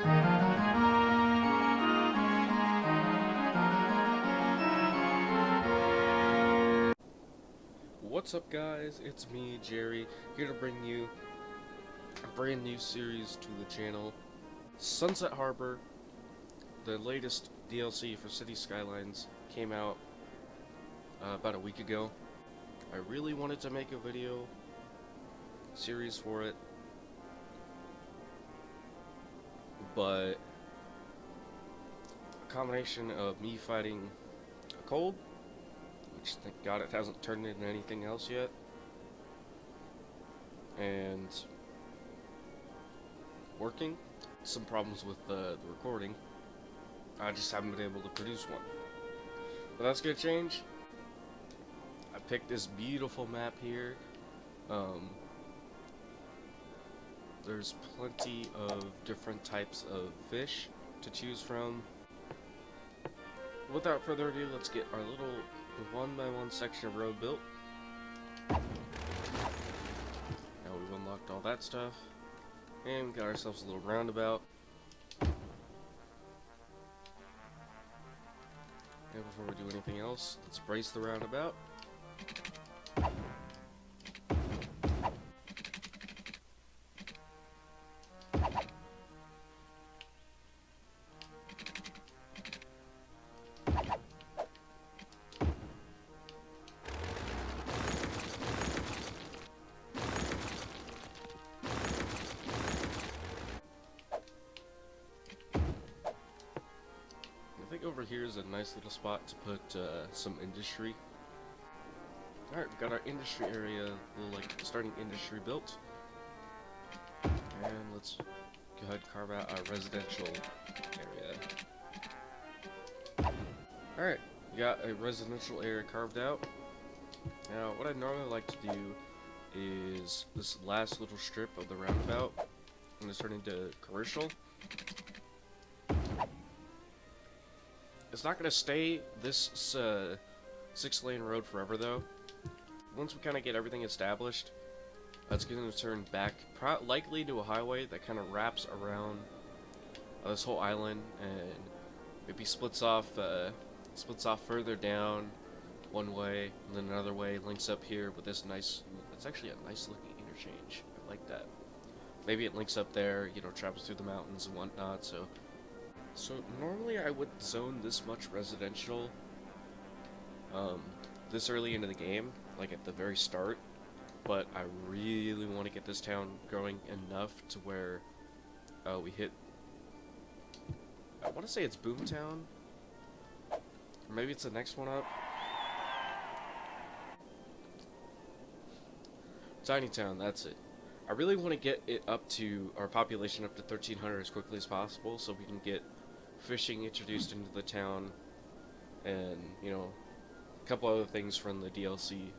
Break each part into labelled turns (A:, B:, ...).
A: What's up, guys? It's me, Jerry, here to bring you a brand new series to the channel. Sunset Harbor, the latest DLC for City Skylines, came out about a week ago. I really wanted to make a video series for it, but a combination of me fighting a cold, which thank God it hasn't turned into anything else yet, and working, some problems with the recording. I just haven't been able to produce one. But that's gonna change. I picked this beautiful map here. There's plenty of different types of fish to choose from. Without further ado, let's get our little one-by-one section of road built. Now we've unlocked all that stuff, and we got ourselves a little roundabout. And before we do anything else, let's brace the roundabout. I think over here is a nice little spot to put some industry. Alright, we've got our industry area, little like starting industry built. And let's go ahead and carve out our residential area. Alright, we got a residential area carved out. Now, what I normally like to do is this last little strip of the roundabout, I'm going to turn into commercial. It's not going to stay this 6-lane road forever, though. Once we kind of get everything established, it's going to turn back, likely to a highway that kind of wraps around this whole island, and maybe splits off further down one way, and then another way links up here with this nice. It's actually a nice looking interchange. I like that. Maybe it links up there, you know, travels through the mountains and whatnot. So normally I would zone this much residential this early into the game, like at the very start, but I really want to get this town growing enough to where we hit, I want to say it's Boomtown, or maybe it's the next one up. Tiny Town, that's it. I really want to get it up to, our population up to 1,300 as quickly as possible, so we can get fishing introduced into the town, and, you know, a couple other things from the DLC.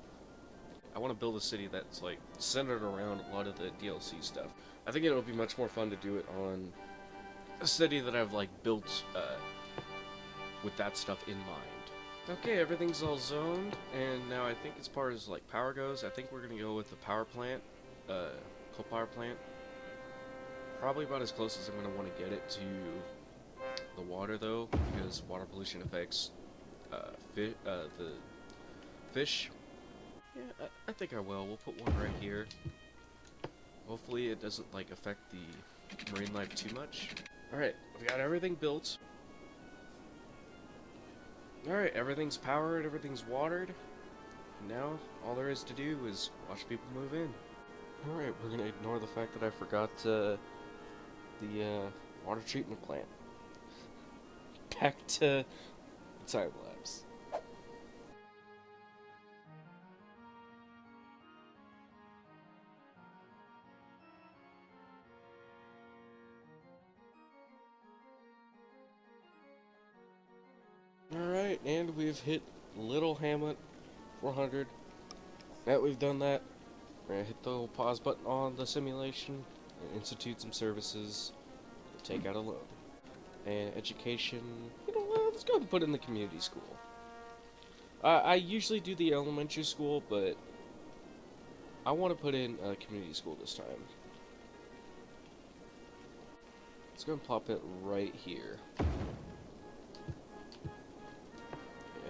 A: I want to build a city that's, like, centered around a lot of the DLC stuff. I think it'll be much more fun to do it on a city that I've, like, built with that stuff in mind. Okay, everything's all zoned, and now I think as far as, like, power goes, I think we're going to go with the power plant, coal power plant. Probably about as close as I'm going to want to get it to the water, though, because water pollution affects the fish. Yeah, I think I will. We'll put one right here. Hopefully it doesn't, like, affect the marine life too much. Alright, we got everything built. Alright, everything's powered, everything's watered. Now, all there is to do is watch people move in. Alright, we're gonna ignore the fact that I forgot the water treatment plant. Back to the time lapse. Alright, and we've hit Little Hamlet 400. Now that we've done that, we're gonna hit the little pause button on the simulation and institute some services to take out a loan. And education, you know, let's go ahead and put in the community school. I usually do the elementary school, but I want to put in a community school this time. Let's go and plop it right here.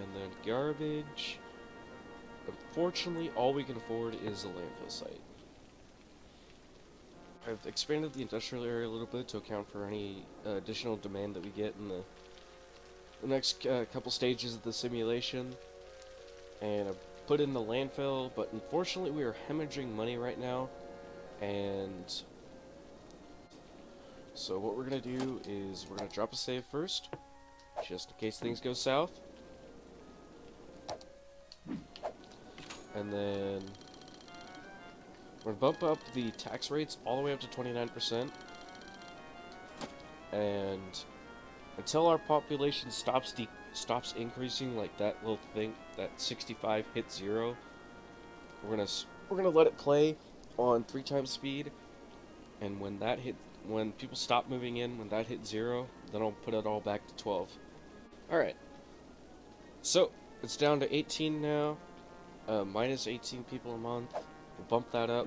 A: And then garbage. Unfortunately, all we can afford is a landfill site. I've expanded the industrial area a little bit to account for any additional demand that we get in the next couple stages of the simulation. And I've put in the landfill, but unfortunately we are hemorrhaging money right now. And so what we're going to do is we're going to drop a save first, just in case things go south. And then we're going to bump up the tax rates all the way up to 29%. And until our population stops increasing, like that little thing, that 65 hits 0, we're gonna let it play on 3 times speed. And when people stop moving in, when that hits 0, then I'll put it all back to 12. All right. So it's down to 18 now. Minus 18 people a month. We'll bump that up.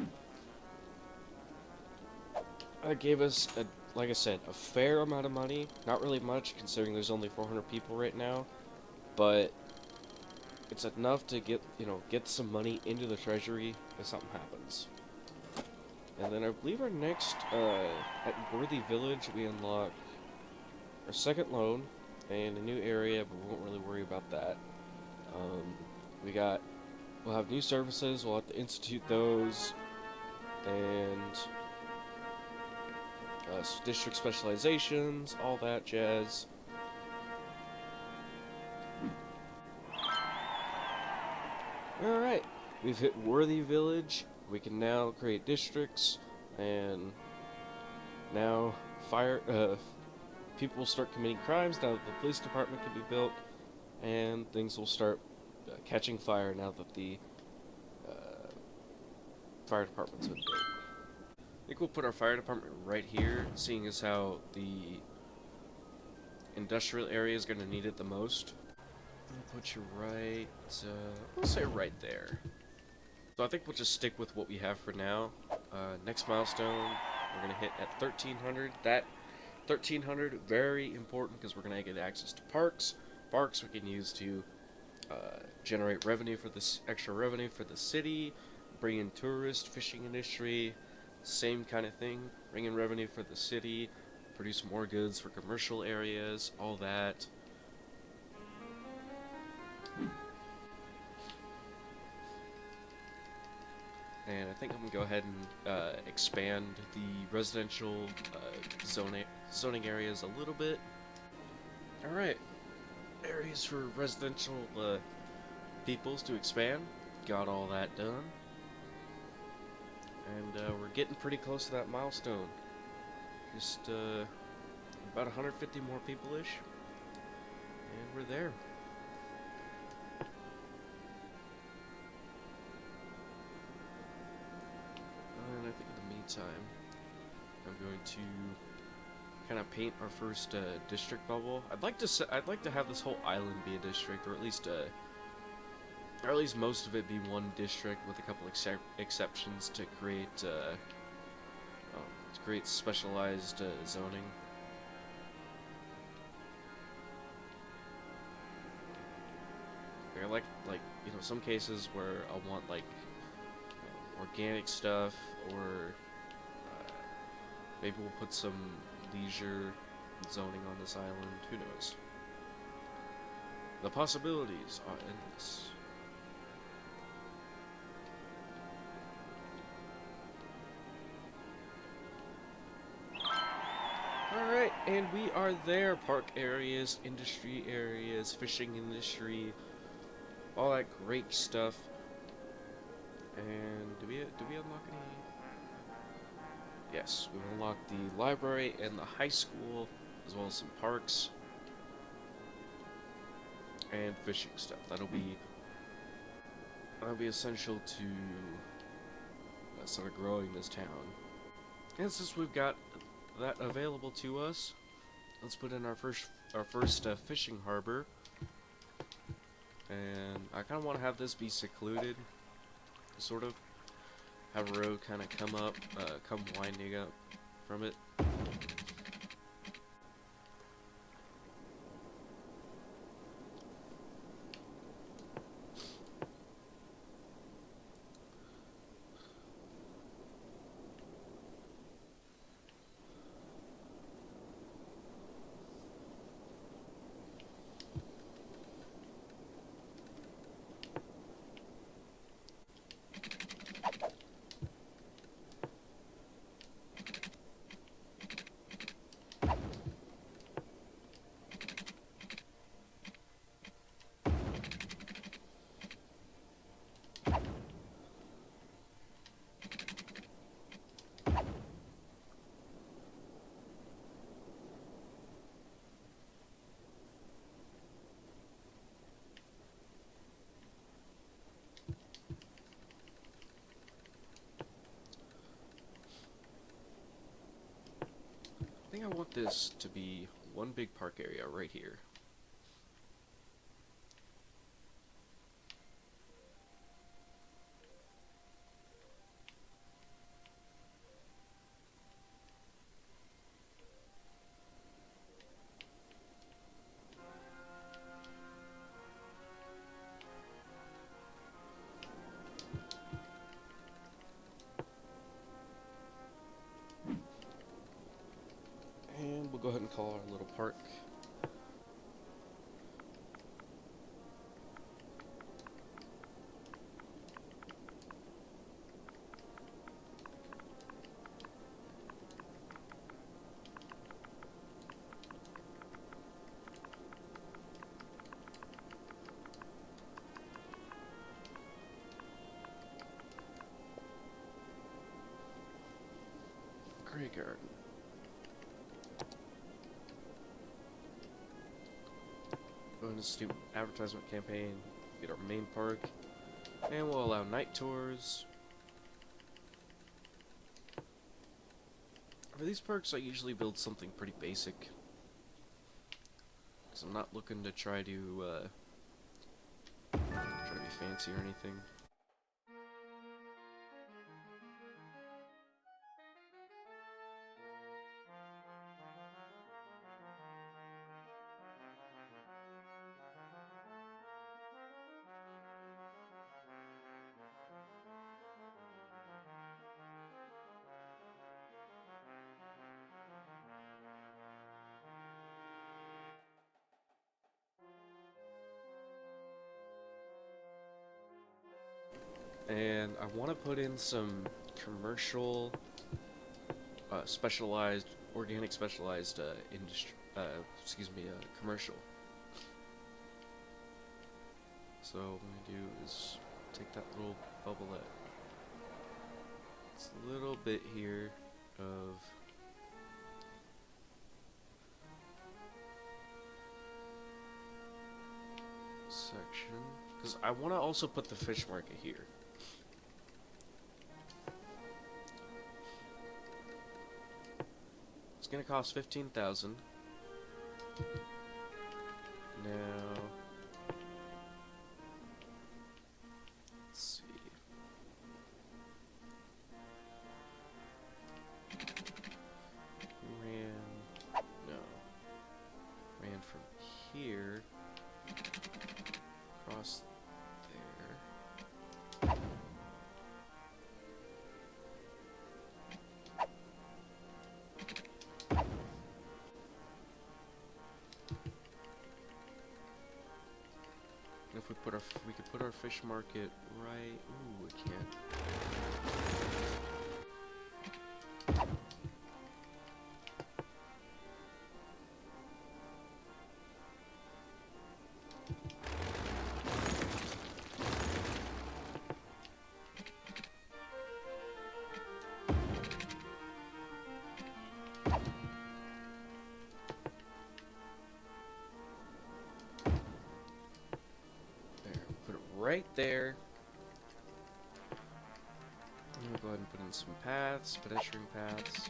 A: That gave us, like I said, a fair amount of money. Not really much, considering there's only 400 people right now. But it's enough to get some money into the treasury if something happens. And then I believe our next, at Worthy Village, we unlock our second loan and a new area, but we won't really worry about that. We'll have new services, we'll have to institute those, and district specializations, all that jazz. Alright, we've hit Worthy Village. We can now create districts, and now people will start committing crimes now that the police department can be built, and things will start catching fire now that the fire department's been built. I think we'll put our fire department right here, seeing as how the industrial area is going to need it the most. I'll put you right, we'll say right there. So I think we'll just stick with what we have for now. Next milestone, we're going to hit at 1300. That 1300, very important because we're going to get access to parks. Parks we can use to generate revenue for this, extra revenue for the city, bring in tourist, fishing industry, same kind of thing, bring in revenue for the city, produce more goods for commercial areas, all that. And I think I'm going to go ahead and expand the residential zoning areas a little bit. Alright, areas for residential peoples to expand. Got all that done. And we're getting pretty close to that milestone. Just about 150 more people-ish. And we're there. And I think in the meantime, I'm going to kind of paint our first district bubble. I'd like to have this whole island be a district, or at least most of it be one district with a couple exceptions to create specialized zoning. I like some cases where I want organic stuff, or maybe we'll put some leisure zoning on this island. Who knows? The possibilities are endless. Alright, and we are there. Park areas, industry areas, fishing industry, all that great stuff. And do we unlock any? Yes, we've unlocked the library and the high school, as well as some parks and fishing stuff. That'll be essential to start growing this town. And since we've got that available to us, let's put in our first fishing harbor. And I kind of want to have this be secluded, sort of have a road kind of come winding up from it. I want this to be one big park area right here. And we'll go ahead and call our little park. Great garden. Go into student advertisement campaign, get our main park, and we'll allow night tours. For these perks, I usually build something pretty basic, because I'm not looking to try to be fancy or anything. And I want to put in some commercial, specialized, organic specialized industry, commercial. So what I'm going to do is take that little bubbleette. It's a little bit here of section, because I want to also put the fish market here. It's gonna cost 15,000. Now, let's see. Ran from here across there. And if we could put our fish market right. Ooh, we can't. Right there. I'm gonna go ahead and put in some paths, pedestrian paths.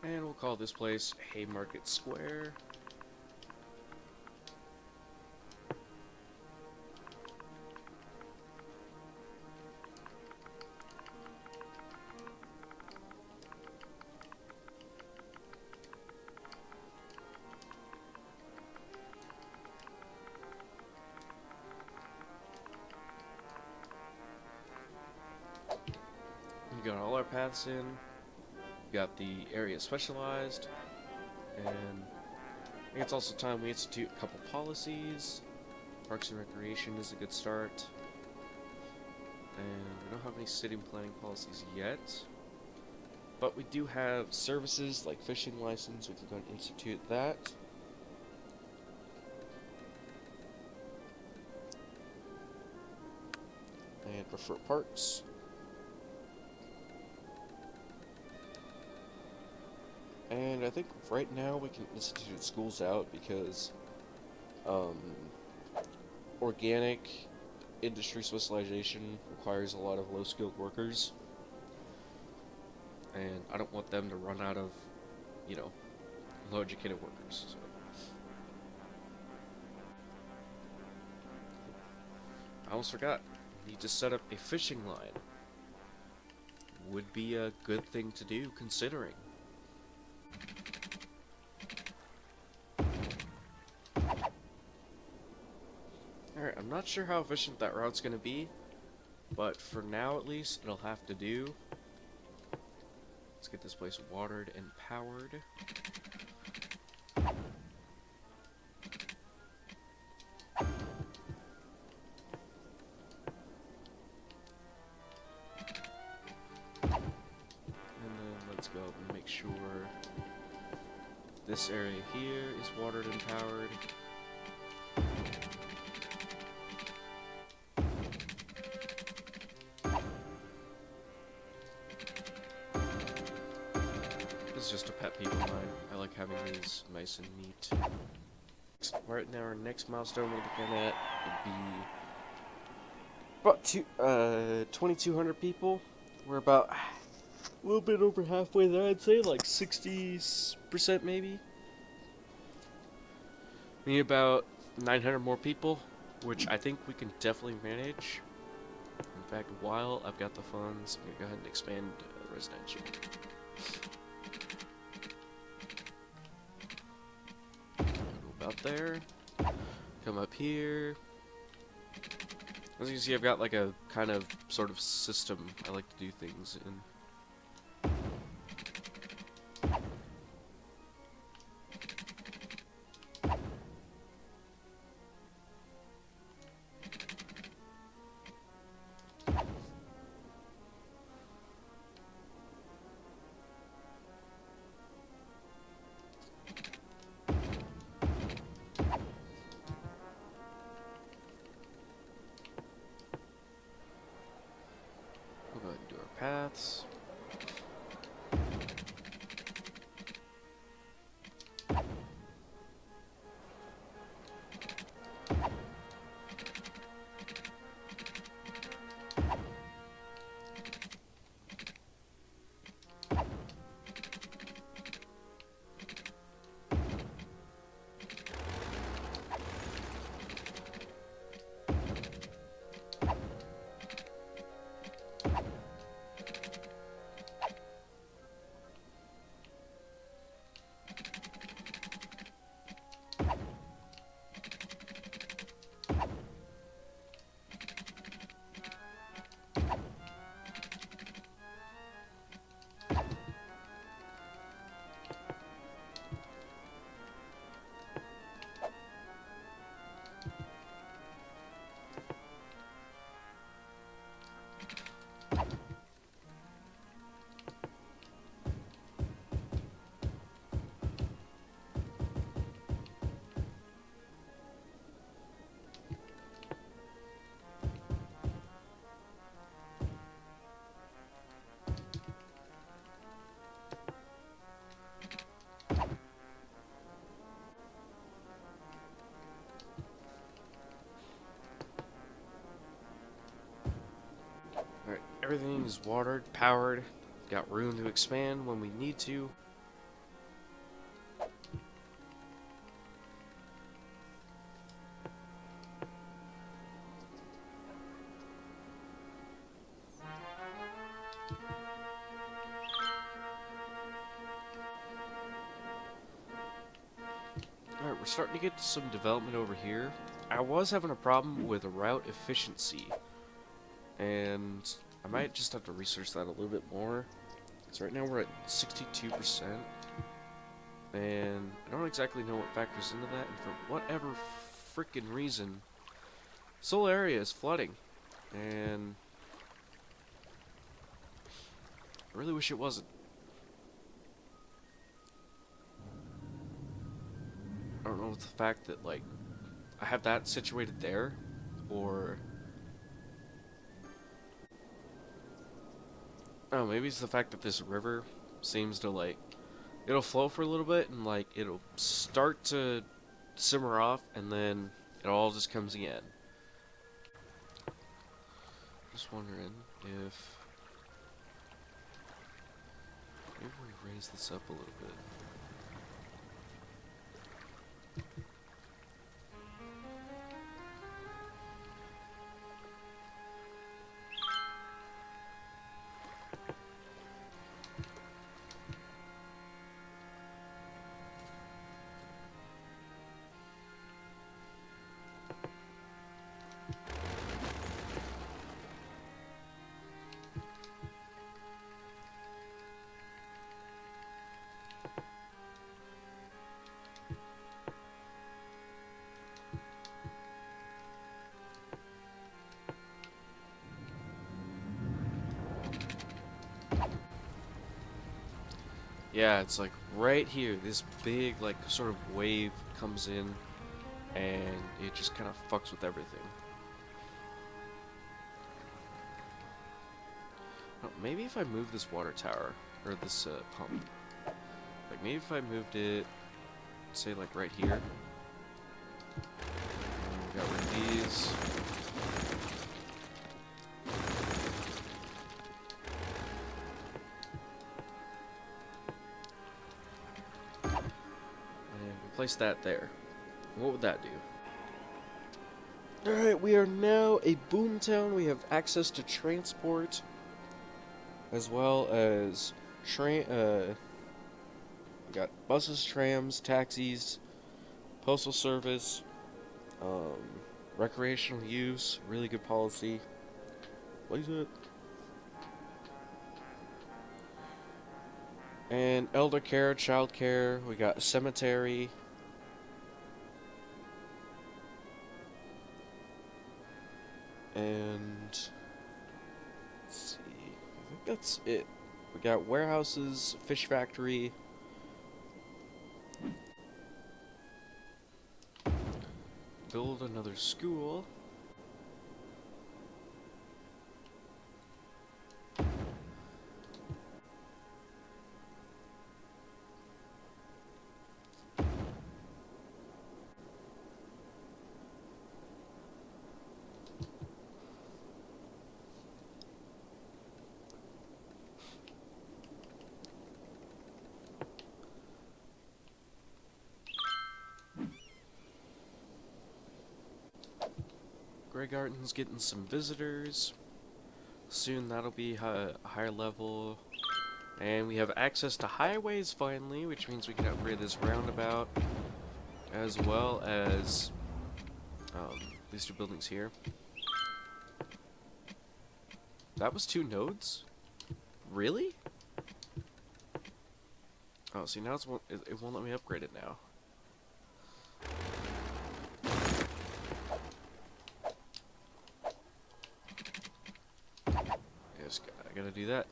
A: And we'll call this place Haymarket Square. We got all our paths in. We got the area specialized, and I think it's also time we institute a couple policies. Parks and Recreation is a good start. And we don't have any city planning policies yet. But we do have services like fishing license. We can go and institute that. And prefer parks. And I think right now we can institute schools out because organic industry specialization requires a lot of low-skilled workers, and I don't want them to run out of, you know, low-educated workers. So. I almost forgot. Need to set up a fishing line. Would be a good thing to do, considering. Alright, I'm not sure how efficient that route's gonna be, but for now at least, it'll have to do. Let's get this place watered and powered. Go and make sure this area here is watered and powered. This is just a pet peeve of mine. I like having these nice and neat. Right now, our next milestone we're looking at would be about 2,200 people. We're about a little bit over halfway there, I'd say, like 60% maybe. We need about 900 more people, which I think we can definitely manage. In fact, while I've got the funds, I'm gonna go ahead and expand residential. Go about there. Come up here. As you can see, I've got like a kind of sort of system I like to do things in. Paths. Alright, everything is watered, powered, got room to expand when we need to. Alright, we're starting to get some development over here. I was having a problem with route efficiency, and I might just have to research that a little bit more. So right now we're at 62%, and I don't exactly know what factors into that, and for whatever freaking reason, this whole area is flooding, and I really wish it wasn't. I don't know if the fact that, like, I have that situated there, or oh, maybe it's the fact that this river seems to, like, it'll flow for a little bit, and, like, it'll start to simmer off, and then it all just comes again. just wondering if maybe we raise this up a little bit. Yeah, it's like right here, this big like sort of wave comes in and it just kind of fucks with everything. Oh, maybe if I move this water tower, or this pump, like maybe if I moved it, say like right here, and we got rid of these. Place that there. What would that do? Alright, we are now a boom town. We have access to transport, as well as we got buses, trams, taxis, postal service, recreational use, really good policy. What is it? And elder care, child care. We got a cemetery. And let's see, I think that's it. We got warehouses, fish factory. Build another school. Grey Garden's getting some visitors. Soon that'll be a higher level. And we have access to highways finally, which means we can upgrade this roundabout, as well as these two buildings here. That was 2 nodes? Really? Oh, see, now it won't let me upgrade it now. Yes, I gotta do that.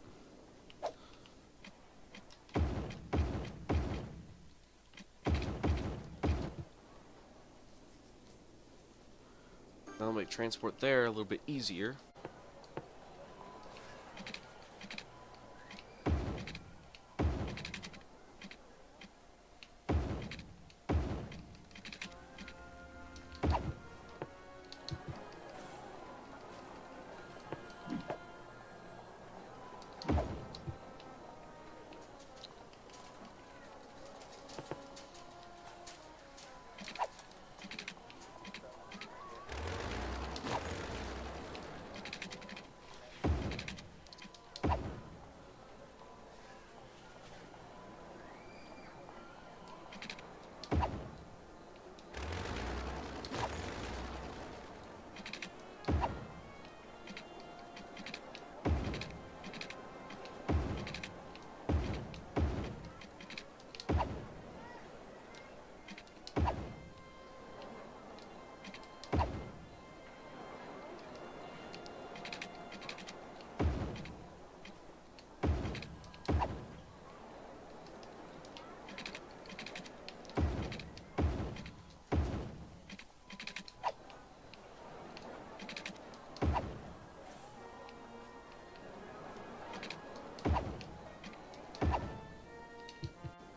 A: That'll make transport there a little bit easier.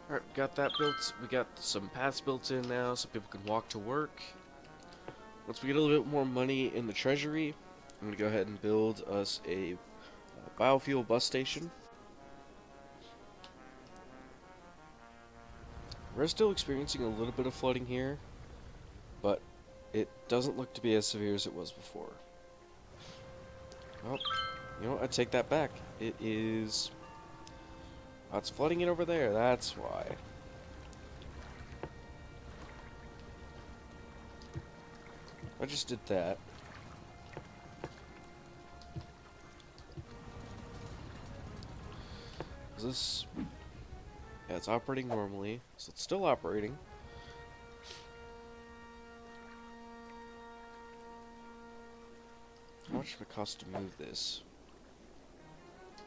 A: Alright, we got that built. We got some paths built in now so people can walk to work. Once we get a little bit more money in the treasury, I'm gonna go ahead and build us a biofuel bus station. We're still experiencing a little bit of flooding here, but it doesn't look to be as severe as it was before. Oh, you know what? I take that back. It is... Oh, it's flooding it over there, that's why. I just did that. Is this... Yeah, it's operating normally, so it's still operating. How much would it cost to move this?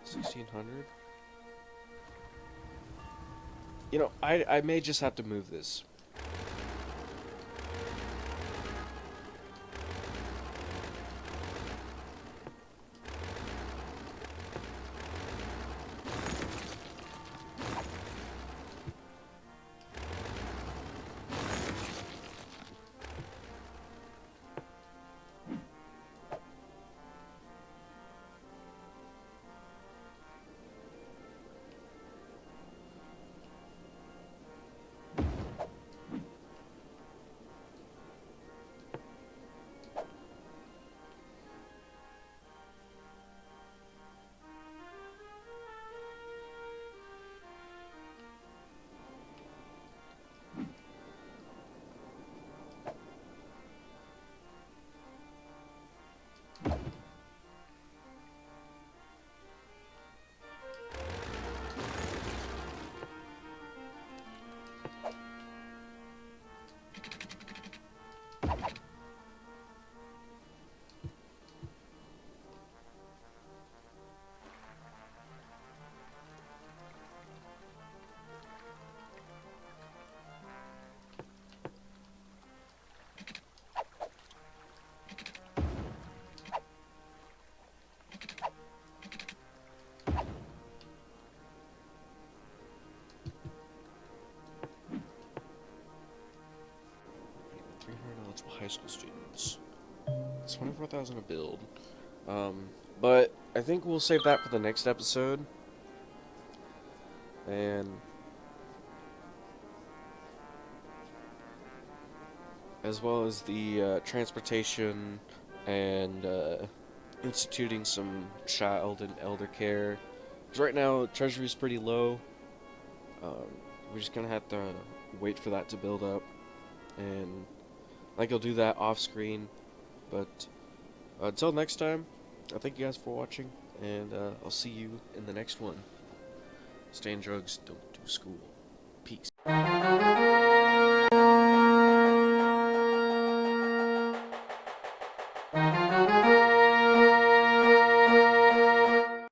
A: 1,600? You know, I may just have to move this. Eligible high school students. It's 24,000 a build. But I think we'll save that for the next episode. And as well as the transportation and instituting some child and elder care. Because right now, Treasury's pretty low. We're just gonna have to wait for that to build up. And I think I'll do that off screen. But until next time, I thank you guys for watching. And I'll see you in the next one. Stay in drugs, don't do school.